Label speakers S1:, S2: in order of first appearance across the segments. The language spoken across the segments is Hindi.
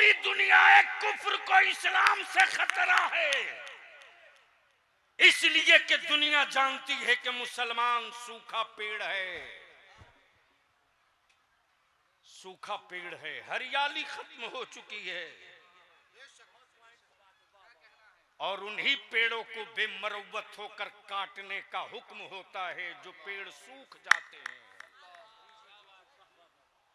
S1: पूरी दुनिया कुफ्र को इस्लाम से खतरा है, इसलिए कि दुनिया जानती है कि मुसलमान सूखा पेड़ है, सूखा पेड़ है, हरियाली खत्म हो चुकी है और उन्हीं पेड़ों को बेमरवत होकर काटने का हुक्म होता है। जो पेड़ सूख जाते हैं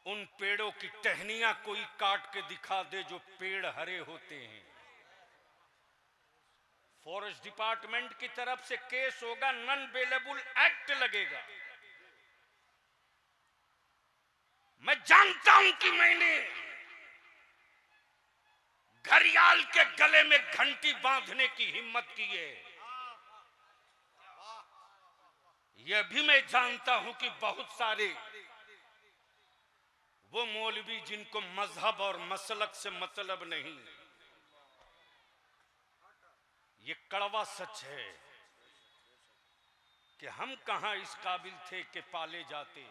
S1: उन पेड़ों की टहनियां कोई काट के दिखा दे जो पेड़ हरे होते हैं। फॉरेस्ट डिपार्टमेंट की तरफ से केस होगा, नॉन बेलेबल एक्ट लगेगा। मैं जानता हूं कि मैंने घड़ियाल के गले में घंटी बांधने की हिम्मत की है। यह भी मैं जानता हूं कि बहुत सारे वो मौलवी जिनको मजहब और मसलक से मतलब नहीं, ये कड़वा सच है कि हम कहां इस काबिल थे कि पाले जाते,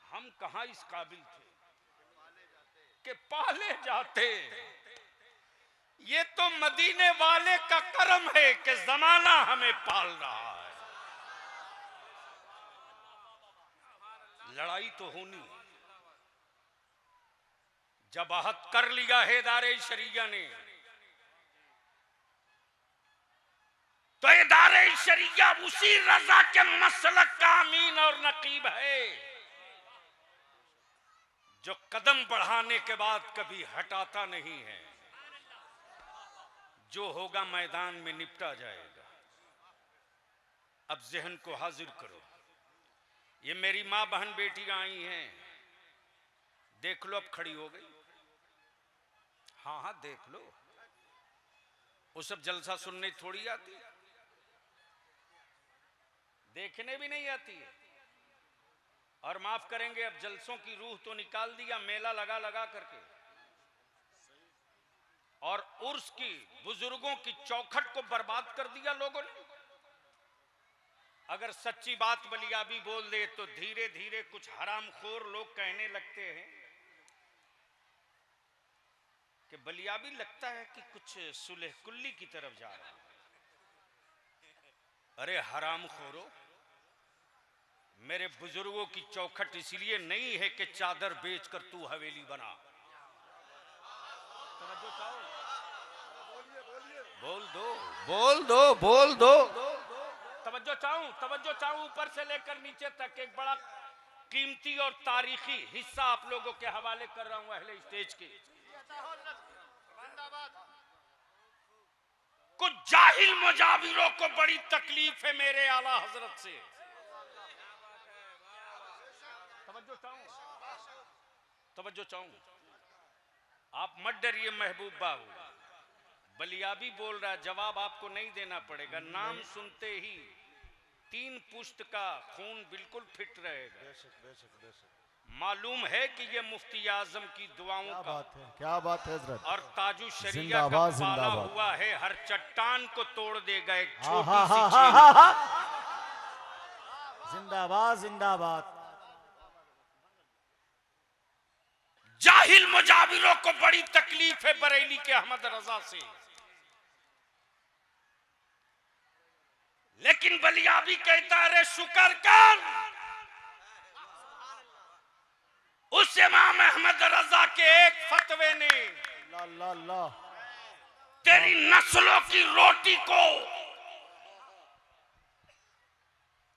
S1: हम कहां इस काबिल थे कि पाले जाते। ये तो मदीने वाले का करम है कि जमाना हमें पाल रहा है। लड़ाई तो होनी, जब अहद कर लिया है इदारे शरिया ने, तो इदारे शरिया उसी रजा के मसलक का अमीन और नकीब है जो कदम बढ़ाने के बाद कभी हटाता नहीं है। जो होगा मैदान में निपटा जाएगा। अब जहन को हाजिर करो। ये मेरी मां बहन बेटियां आई हैं, देख लो, अब खड़ी हो गई। हाँ हाँ देख लो, वो सब जलसा सुनने थोड़ी आती है, देखने भी नहीं आती है। और माफ करेंगे, अब जलसों की रूह तो निकाल दिया मेला लगा लगा करके, और उर्स की बुजुर्गों की चौखट को बर्बाद कर दिया लोगों ने। अगर सच्ची बात बलियाबी बोल दे तो धीरे धीरे कुछ हरामखोर लोग कहने लगते हैं कि बलियाबी लगता है कि कुछ सुलह कुल्ली की तरफ जा रहा है। अरे हरामखोरो, मेरे बुजुर्गों की चौखट इसलिए नहीं है कि चादर बेचकर तू हवेली बना। बोल दो बोल दो बोल दो। तवज्जो चाहूं ऊपर से लेकर नीचे तक। एक बड़ा कीमती और तारीखी हिस्सा आप लोगों के हवाले कर रहा हूं अहले स्टेज के। कुछ जाहिल मुजाविरों को बड़ी तकलीफ है मेरे आला हजरत से। तवज्जो चाहूं, आप मत डरिए महबूब बाबू, बलियाबी बोल रहा है, जवाब आपको नहीं देना पड़ेगा। नाम सुनते ही 3 पुश्त का खून बिल्कुल फिट रहेगा। बेशक बेशक बेशक। मालूम है कि ये मुफ्ती आजम की दुआओं का बात है। क्या बात है हजरत। और ताजु शरिया का पाला हुआ है, हर चट्टान को तोड़ देगा एक छोटी सी चीज।
S2: जिंदाबाद जिंदाबाद।
S1: जाहिल मुजाविरों को बड़ी तकलीफ है बरेली के अहमद रजा से, लेकिन बलियाबी कहता है शुक्र कर उस इमाम अहमद रजा के एक फतवे ने तेरी नस्लों की रोटी को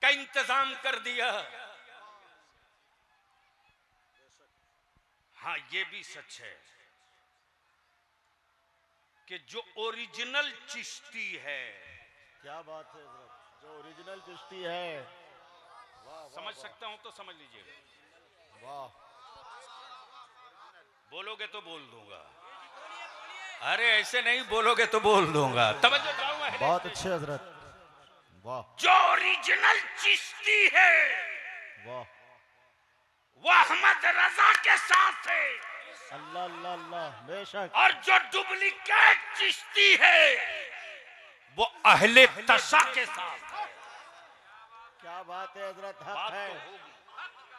S1: का इंतजाम कर दिया। हाँ, ये भी सच है कि जो ओरिजिनल चिश्ती है,
S2: क्या बात है, जो ओरिजिनल चिश्ती है,
S1: समझ सकता हूं तो समझ लीजिएगा। वाह, बोलोगे तो बोल दूंगा, अरे ऐसे नहीं बोलोगे तो बोल दूंगा। तवज्जो चाहूंगा।
S2: बहुत अच्छे हजरत, वाह।
S1: जो ओरिजिनल चिश्ती है
S2: वाह,
S1: वो अहमद रजा के साथ है।
S2: अल्लाह अल्लाह अल्लाह, बेशक।
S1: और जो डुप्लीकेट चिश्ती है वो अहले तशा के साथ है।
S2: क्या बात है हजरत, हक
S1: बात
S2: है।
S1: तो होगी,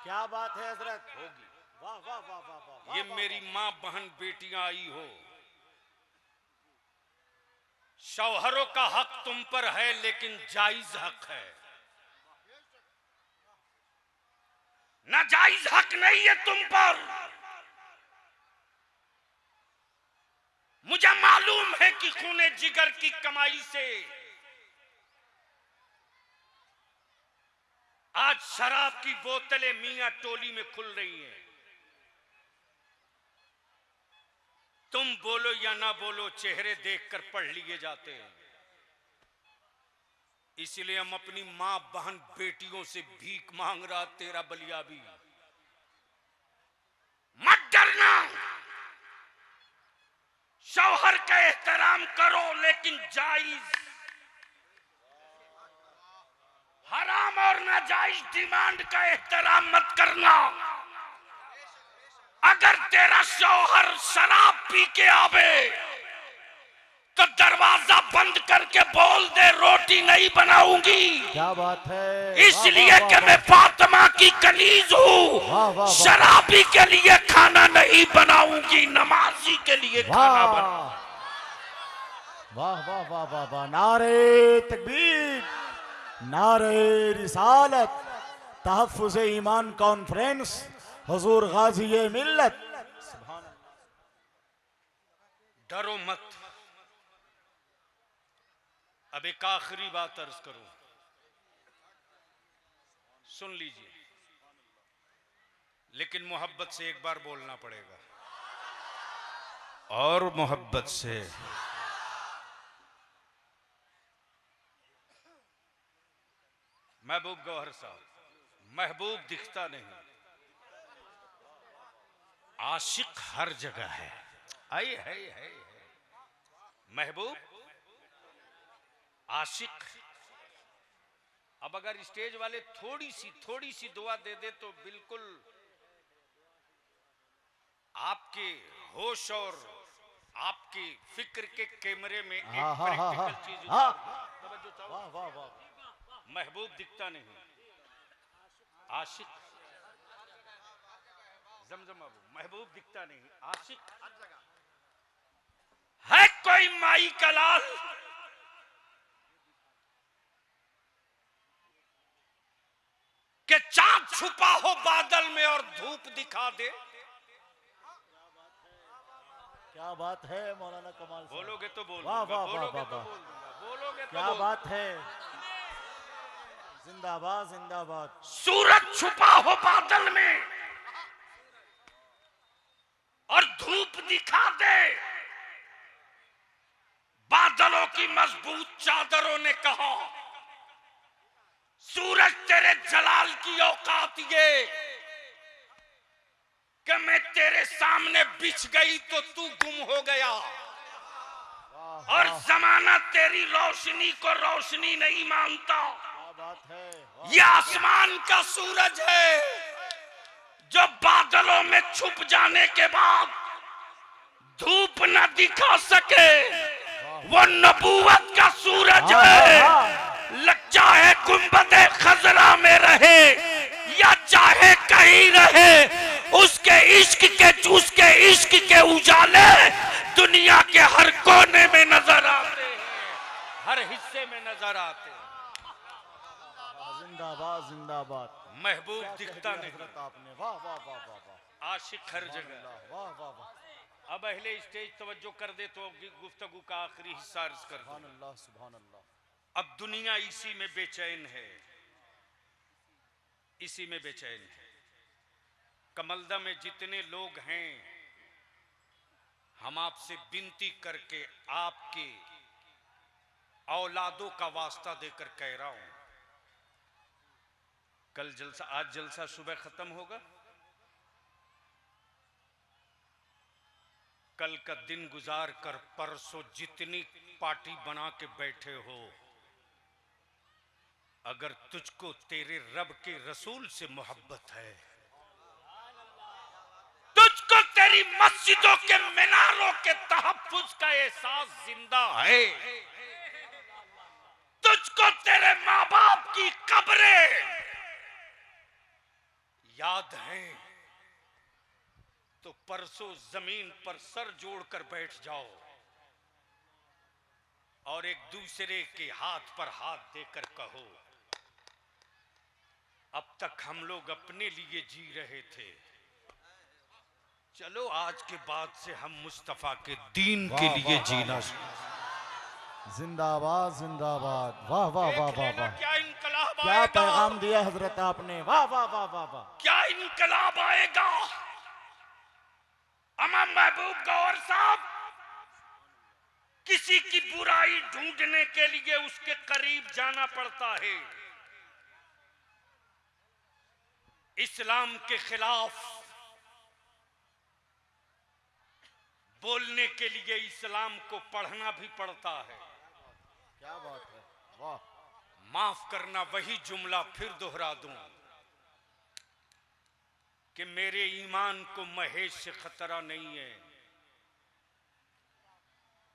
S2: क्या बात है हजरत,
S1: होगी।
S2: वाह वाह वाह वाह वाह
S1: ये
S2: वाह,
S1: मेरी माँ बहन बेटियां आई हो, शौहरों का हक तुम पर है लेकिन जायज हक है, नाजायज हक नहीं है तुम पर। मुझे मालूम है कि खूने जिगर की कमाई से आज शराब की बोतलें मियां टोली में खुल रही हैं। तुम बोलो या ना बोलो, चेहरे देखकर पढ़ लिए जाते हैं। इसलिए हम अपनी मां बहन बेटियों से भीख मांग रहा तेरा बलिया भी। मत डरना, शौहर का एहतराम करो लेकिन जायज, हराम और नाजायज डिमांड का एहतराम मत करना। अगर तेरा शौहर शराब पी के आवे तो दरवाजा बंद करके बोल दे रोटी नहीं बनाऊंगी।
S2: क्या बात है,
S1: इसलिए कि मैं फातिमा की कनीज हूँ। शराबी के लिए खाना नहीं बनाऊंगी, नमाजी के लिए खाना बनाऊंगी।
S2: वाह वाह वाह वाह वाह, नारे तकबीर, नारे रिसालत, तहफ्फुज़ ईमान कॉन्फ्रेंस, हुजूर गाज़ी मिल्लत।
S1: डरो मत। अब एक आखिरी बात अर्ज करूं, सुन लीजिए, लेकिन मोहब्बत से एक बार बोलना पड़ेगा, और मोहब्बत से। महबूब गौहर साहब, महबूब दिखता नहीं, आशिक हर जगह है। है महबूब आशिक। अब अगर स्टेज वाले थोड़ी सी दुआ दे दे तो बिल्कुल आपके होश और आपकी फिक्र के कैमरे में एक प्रैक्टिकल चीज
S2: वाह वाह वाह,
S1: महबूब दिखता नहीं, आशिक। जमजम बाबू, महबूब दिखता नहीं, आशिक है। कोई माई का लाल के चांद छुपा हो बादल में और धूप दिखा दे।
S2: क्या बात है मौलाना कमाल साहब।
S1: बोलोगे तो बोल
S2: वाह
S1: दूंगा,
S2: वाह वाह
S1: बोलोगे
S2: वाह
S1: तो
S2: वाह,
S1: बोल दूंगा, बोलोगे तो
S2: क्या
S1: बोल
S2: बात है, जिंदाबाद जिंदाबाद।
S1: सूरज छुपा हो बादल में और धूप दिखा दे। बादलों की मजबूत चादरों ने कहा, सूरज तेरे जलाल की औकात ये कि मैं तेरे सामने बिछ गई तो तू गुम हो गया, और जमाना तेरी रोशनी को रोशनी नहीं मानता।
S2: क्या बात है,
S1: ये आसमान का सूरज है जो बादलों में छुप जाने के बाद धूप न दिखा सके। वो नबूवत का सूरज है, लग चाहे गुंबदे खजरा में रहे या चाहे कहीं रहे, उसके इश्क के उजाले दुनिया के हर कोने में नजर आते हैं, हर हिस्से में नजर आते हैं।
S2: जिंदाबाद जिंदाबाद।
S1: महबूब दिखता नहीं,
S2: आपने वाह वाह वाह वाह वाह,
S1: आशिक हर जगह।
S2: वाह वाह वाह।
S1: अब अहले स्टेज तवज्जो कर दे तो गुफ्तगू का आखिरी हिस्सा अर्ज कर दूं।
S2: सुभान अल्लाह सुभान अल्लाह।
S1: अब दुनिया इसी में बेचैन है, इसी में बेचैन है। कमलदा में जितने लोग हैं, हम आपसे विनती करके आपके औलादों का वास्ता देकर कह रहा हूं, कल जलसा, आज जलसा सुबह खत्म होगा, कल का दिन गुजार कर परसों जितनी पार्टी बना के बैठे हो, अगर तुझको तेरे रब के रसूल से मोहब्बत है, तुझको तेरी मस्जिदों के मीनारों के तहफ्फुज का एहसास जिंदा है, तुझको तेरे माँ बाप की कब्रें याद हैं, तो परसों जमीन पर सर जोड़कर बैठ जाओ और एक दूसरे के हाथ पर हाथ देकर कहो, अब तक हम लोग अपने लिए जी रहे थे, चलो आज के बाद से हम मुस्तफा के दीन के लिए जीना।
S2: जिंदाबाद जिंदाबाद, वाह वाह वाह वाह वाह,
S1: क्या इनकलाब
S2: क्या
S1: आएगा,
S2: पैगाम दिया हजरत आपने, वाह वाह वाह वाह वाह।
S1: क्या इनकलाब आएगा। अमम महबूब गौर साहब, किसी की बुराई ढूंढने के लिए उसके करीब जाना पड़ता है। इस्लाम के खिलाफ बोलने के लिए इस्लाम को पढ़ना भी पड़ता है।
S2: क्या बात है, वाह।
S1: माफ करना, वही जुमला फिर दोहरा दूं कि मेरे ईमान को महेश से खतरा नहीं है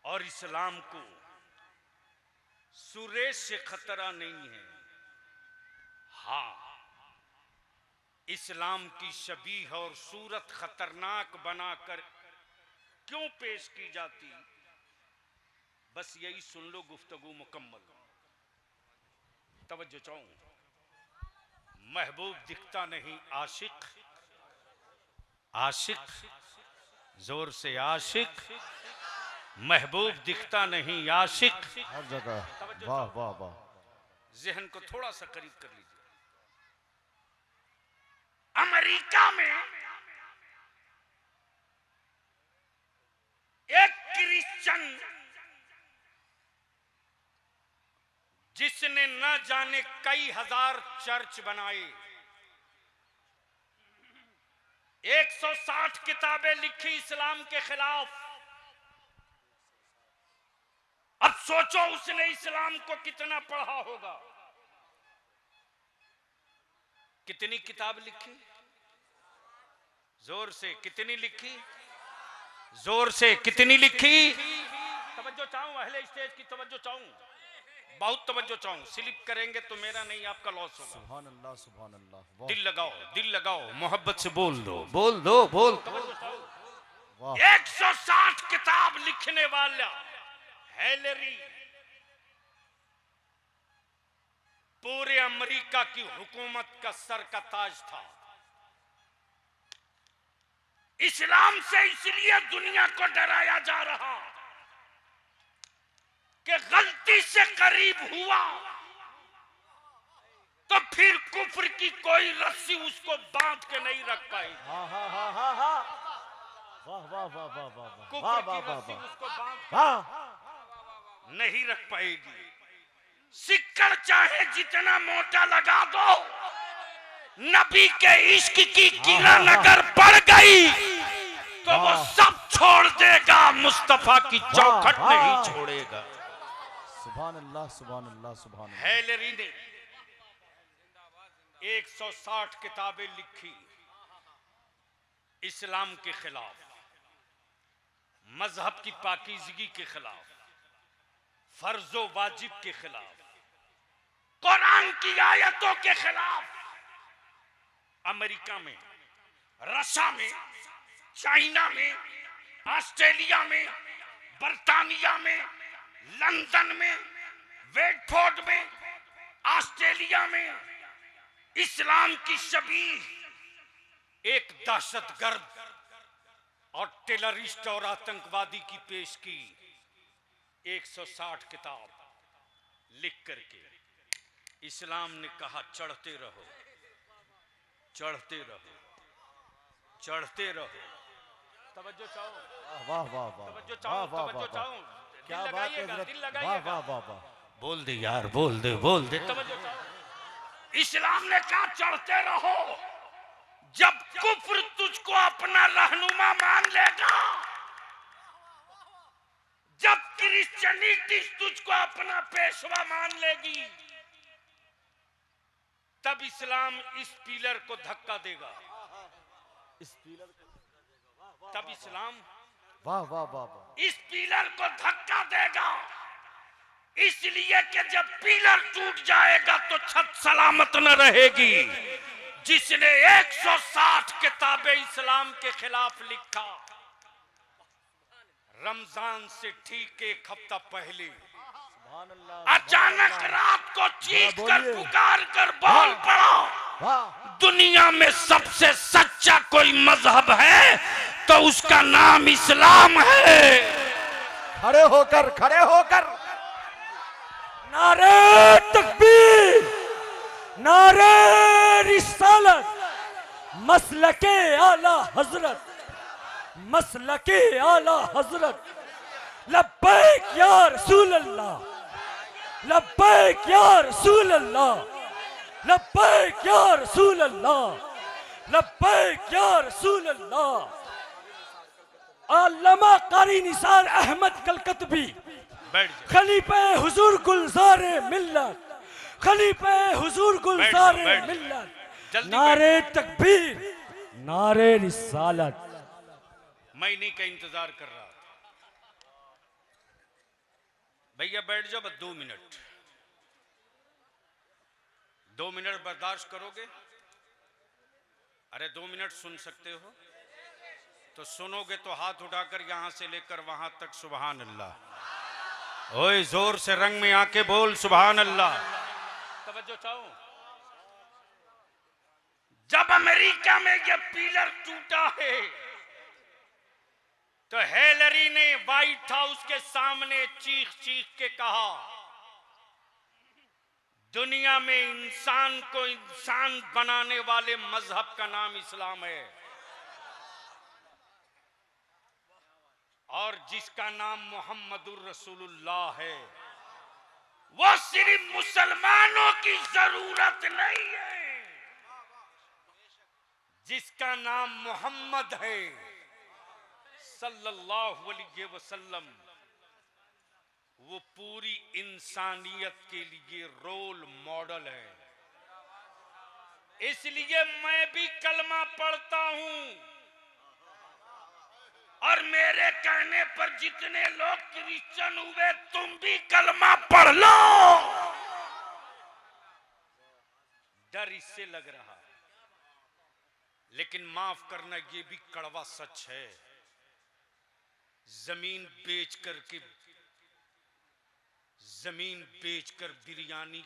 S1: और इस्लाम को सुरेश से खतरा नहीं है। हाँ, इस्लाम की शबीह और सूरत खतरनाक बनाकर क्यों पेश की जाती, बस यही सुन लो, गुफ्तगू मुकम्मल। तवज्जो चाहूं, महबूब दिखता नहीं आशिक, आशिक जोर से आशिक, महबूब दिखता नहीं आशिक,
S2: हर जगह, वाह वाह वाह।
S1: जहन को थोड़ा सा करीब कर लीजिए। अमेरिका में एक क्रिश्चियन जिसने न जाने कई हजार चर्च बनाए, 160 किताबें लिखी इस्लाम के खिलाफ। अब सोचो उसने इस्लाम को कितना पढ़ा होगा। कितनी किताब लिखी, जोर से कितनी लिखी, जोर से कितनी लिखी। तवज्जो चाहूं, अहले स्टेज की तवज्जो चाहूं, बहुत तवज्जो चाहूं। स्लिप करेंगे तो मेरा नहीं आपका लॉस होगा।
S2: सुभान अल्लाह सुभान अल्लाह, वाह।
S1: दिल लगाओ, दिल लगाओ, मोहब्बत से बोल दो, बोल दो, बोल।
S2: वाह
S1: 160 किताब लिखने वाला हेलरी पूरे अमेरिका की हुकूमत का सर का ताज था। इस्लाम से इसलिए दुनिया को डराया जा रहा कि गलती से करीब हुआ तो फिर कुफ्र की कोई रस्सी उसको बांध के नहीं रख पाएगी।
S2: हा हा हा हा हा, वाह वाह वाह वाह वाह वाह,
S1: कुफ्र
S2: वाह
S1: की
S2: वाह वाह
S1: रस्सी
S2: वाह,
S1: उसको बांध
S2: वाह।
S1: नहीं रख पाएगी। सिक्कड़ चाहे जितना मोटा लगा दो, नबी के इश्क की किरण अगर पड़ गई तो वो सब छोड़ देगा, मुस्तफा की चौखट नहीं छोड़ेगा।
S2: सुभान अल्लाह सुभान अल्लाह सुभान अल्लाह।
S1: हेलरी ने 160 किताबें लिखी इस्लाम के खिलाफ, मजहब की पाकीज़गी के खिलाफ, फर्जो वाजिब के खिलाफ, कुरान की आयतों के खिलाफ। अमेरिका में, रशिया में, चाइना में, ऑस्ट्रेलिया में, बर्तानिया में, लंदन में, वेटफोर्ड में, ऑस्ट्रेलिया में इस्लाम की शबीह एक दहशतगर्द और टेररिस्ट और आतंकवादी की पेश की 160 किताब लिख करके। इस्लाम ने कहा चढ़ते रहो, चढ़ते रहो, चढ़ते रहो। तवज्जो चाहो,
S2: वाह वाह वाह,
S1: तवज्जो
S2: वाह
S1: चाहो,
S2: वाह
S1: तवज्जो
S2: वाह,
S1: चाहो।
S2: क्या
S1: दिल
S2: बात है
S1: लगाइएगा,
S2: हजरत,
S1: दिल
S2: वाह
S1: लगाइएगा।
S2: वाह वाह वाह।
S1: बोल दे यार, बोल दे, बोल दे, तवज्जो चाहो। इस्लाम ने कहा चढ़ते रहो। जब कुफ्र तुझको अपना रहनुमा मान लेगा, जब क्रिश्चियनिटी तुझको अपना पेशवा मान लेगी, तब इस्लाम इस पिलर को धक्का देगा।
S2: इस पिलर,
S1: तब इस्लाम
S2: वाह वाह वाह वाह,
S1: इस पिलर को धक्का देगा। इसलिए कि जब पिलर टूट जाएगा तो छत सलामत न रहेगी। जिसने 160 किताबें इस्लाम के खिलाफ लिखा, रमजान से ठीक एक हफ्ता पहले
S2: सुभान अल्लाह,
S1: अचानक रात को चीख कर
S2: बोलिए।
S1: पुकार कर बोल पड़ा,
S2: वाह,
S1: दुनिया में सबसे सच्चा कोई मजहब है तो उसका नाम इस्लाम है।
S2: खड़े होकर, खड़े होकर।
S3: नारे तकबीर, नारे रिसालत, मसलके आला हजरत, मसलके आला हजरत। लब्बैक या रसूल अल्लाह, लब्बैक या रसूल अल्लाह, लब्बैक या रसूल अल्लाह, लब्बैक या रसूल अल्लाह। अल्लामा कारी निसार अहमद कलकतबी,
S1: बैठ जाओ,
S3: खलीफे हुजूर गुलजारे मिल्लत, खलीफे हुजूर गुलजारे
S1: बैठ जाओ।
S3: मिल्लत।
S1: जल्दी
S3: नारे तकबीर, नारे रिसालत।
S1: मैं इन्हीं का इंतजार कर रहा था। भैया बैठ जाओ, बस 2 मिनट, 2 मिनट बर्दाश्त करोगे? अरे 2 मिनट सुन सकते हो तो सुनोगे तो हाथ उठाकर यहां से लेकर वहां तक सुभान अल्लाह। ओए जोर से रंग में आके बोल सुभान अल्लाह। तवज्जो चाहो। जब अमेरिका में यह पिलर टूटा है तो हेलरी ने व्हाइट हाउस के सामने चीख चीख के कहा, दुनिया में इंसान को इंसान बनाने वाले मजहब का नाम इस्लाम है और जिसका नाम मोहम्मदुर रसूलुल्लाह है। वो सिर्फ मुसलमानों की जरूरत नहीं है, जिसका नाम मोहम्मद है सल्लल्लाहु अलैहि वसल्लम, वो पूरी इंसानियत के लिए रोल मॉडल है। इसलिए मैं भी कलमा पढ़ता हूं और मेरे कहने पर जितने लोग क्रिश्चियन हुए तुम भी कलमा पढ़ लो। डर इससे लग रहा है, लेकिन माफ करना ये भी कड़वा सच है। जमीन बेचकर बिरयानी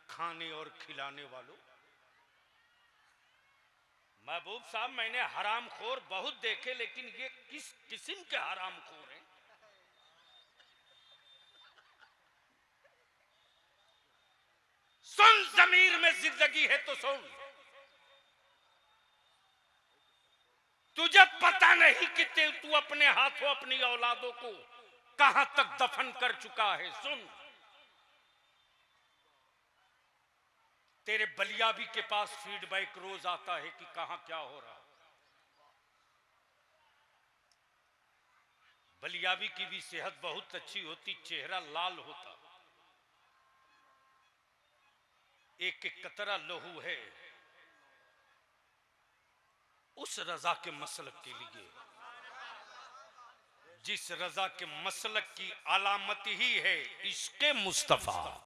S1: खाने और खिलाने वालों, महबूब साहब मैंने हरामखोर बहुत देखे, लेकिन ये किस किस्म के हरामखोर हैं? सुन, जमीर में जिंदगी है तो सुन। तुझे पता नहीं कि तू अपने हाथों अपनी औलादों को कहां तक दफन कर चुका है। सुन, तेरे बलियाबी के पास फीडबैक रोज आता है कि कहां क्या हो रहा। बलियाबी की भी सेहत बहुत अच्छी होती, चेहरा लाल होता, एक एक कतरा लहू है उस रजा के मसलक के लिए, जिस रजा के मसलक की अलामत ही है इश्क़े मुस्तफा।